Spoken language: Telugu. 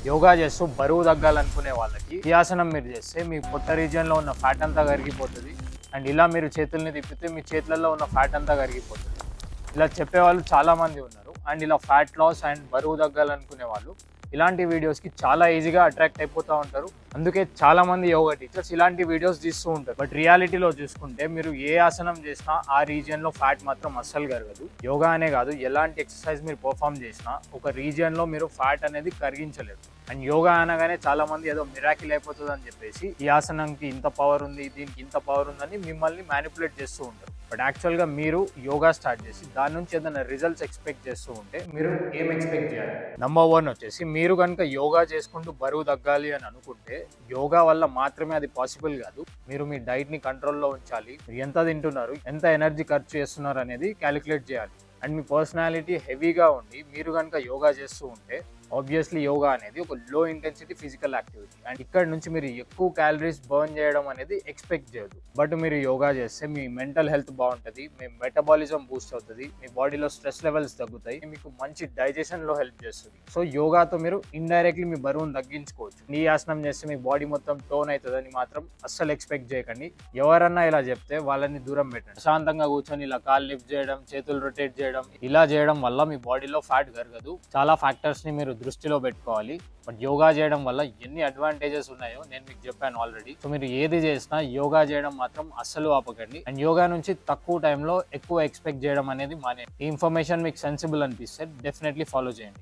యోగా చేస్తూ బరువు తగ్గాలనుకునే వాళ్ళకి ఈ ఆసనం మీరు చేస్తే మీ పొట్ట రీజియన్లో ఉన్న ఫ్యాట్ అంతా కరిగిపోతుంది. అండ్ ఇలా మీరు చేతుల్ని తిప్పితే మీ చేతులలో ఉన్న ఫ్యాట్ అంతా కరిగిపోతుంది. ఇలా చెప్పేవాళ్ళు చాలామంది ఉన్నారు. అండ్ ఇలా ఫ్యాట్ లాస్ అండ్ బరువు తగ్గాలనుకునే వాళ్ళు ఇలాంటి వీడియోస్కి చాలా ఈజీగా అట్రాక్ట్ అయిపోతూ ఉంటారు. అందుకే చాలామంది యోగా టీచర్స్ ఇలాంటి వీడియోస్ తీస్తూ ఉంటారు. బట్ రియాలిటీలో చూసుకుంటే మీరు ఏ ఆసనం చేసినా ఆ రీజియన్లో ఫ్యాట్ మాత్రం అస్సలు కరగదు. యోగా అనే కాదు, ఎలాంటి ఎక్సర్సైజ్ మీరు పర్ఫామ్ చేసినా ఒక రీజియన్లో మీరు ఫ్యాట్ అనేది కరిగించలేరు. అండ్ యోగా అనగానే చాలా మంది ఏదో మిరాకిల్ అయిపోతుంది అని చెప్పేసి ఈ ఆసనంకి ఇంత పవర్ ఉంది, దీనికి ఇంత పవర్ ఉందని మిమ్మల్ని మ్యానిపులేట్ చేస్తూ ఉంటారు. బట్ యాక్చువల్గా మీరు యోగా స్టార్ట్ చేసి దాని నుంచి ఏదైనా రిజల్ట్స్ ఎక్స్పెక్ట్ చేస్తూ ఉంటే మీరు ఏం ఎక్స్పెక్ట్ చేయాలి? నెంబర్ 1 వచ్చేసి, మీరు కనుక యోగా చేసుకుంటూ బరువు తగ్గాలి అని అనుకుంటే యోగా వల్ల మాత్రమే అది పాసిబుల్ కాదు. మీరు మీ డైట్ని కంట్రోల్లో ఉంచాలి. మీరు ఎంత తింటున్నారు, ఎంత ఎనర్జీ ఖర్చు చేస్తున్నారు అనేది క్యాలిక్యులేట్ చేయాలి. అండ్ మీ పర్సనాలిటీ హెవీగా ఉండి మీరు కనుక యోగా చేస్తూ ఉంటే ఆబ్వియస్లీ యోగా అనేది ఒక లో ఇంటెన్సిటీ ఫిజికల్ యాక్టివిటీ. అండ్ ఇక్కడ నుంచి మీరు ఎక్కువ క్యాలరీస్ బర్న్ చేయడం అనేది ఎక్స్పెక్ట్ చేయదు. బట్ మీరు యోగా చేస్తే మీ మెంటల్ హెల్త్ బాగుంటుంది, మీ మెటబాలిజం బూస్ట్ అవుతుంది, మీ బాడీలో స్ట్రెస్ లెవెల్స్ తగ్గుతాయి, మీకు మంచి డైజెషన్లో హెల్ప్ చేస్తుంది. సో యోగాతో మీరు ఇండైరెక్ట్లీ మీ బరువును తగ్గించుకోవచ్చు. ఈ ఆసనం చేస్తే మీ బాడీ మొత్తం టోన్ అవుతుందని మాత్రం అస్సలు ఎక్స్పెక్ట్ చేయకండి. ఎవరన్నా ఇలా చెప్తే వాళ్ళని దూరం పెట్టండి. ప్రశాంతంగా కూర్చొని ఇలా కాళ్ళు లిఫ్ట్ చేయడం, చేతులు రొటేట్ చేయడం, ఇలా చేయడం వల్ల మీ బాడీలో ఫ్యాట్ కరగదు. చాలా ఫ్యాక్టర్స్ని మీరు దృష్టిలో పెట్టుకోవాలి. బట్ యోగా చేయడం వల్ల ఎన్ని అడ్వాంటేజెస్ ఉన్నాయో నేను మీకు చెప్పాను ఆల్రెడీ. సో మీరు ఏది చేసినా యోగా చేయడం మాత్రం అస్సలు ఆపకండి. అండ్ యోగా నుంచి తక్కువ టైంలో ఎక్కువ ఎక్స్పెక్ట్ చేయడం అనేది మానే. ఈ ఇన్ఫర్మేషన్ మీకు సెన్సిబుల్ అనిపిస్తే డెఫినెట్లీ ఫాలో చేయండి.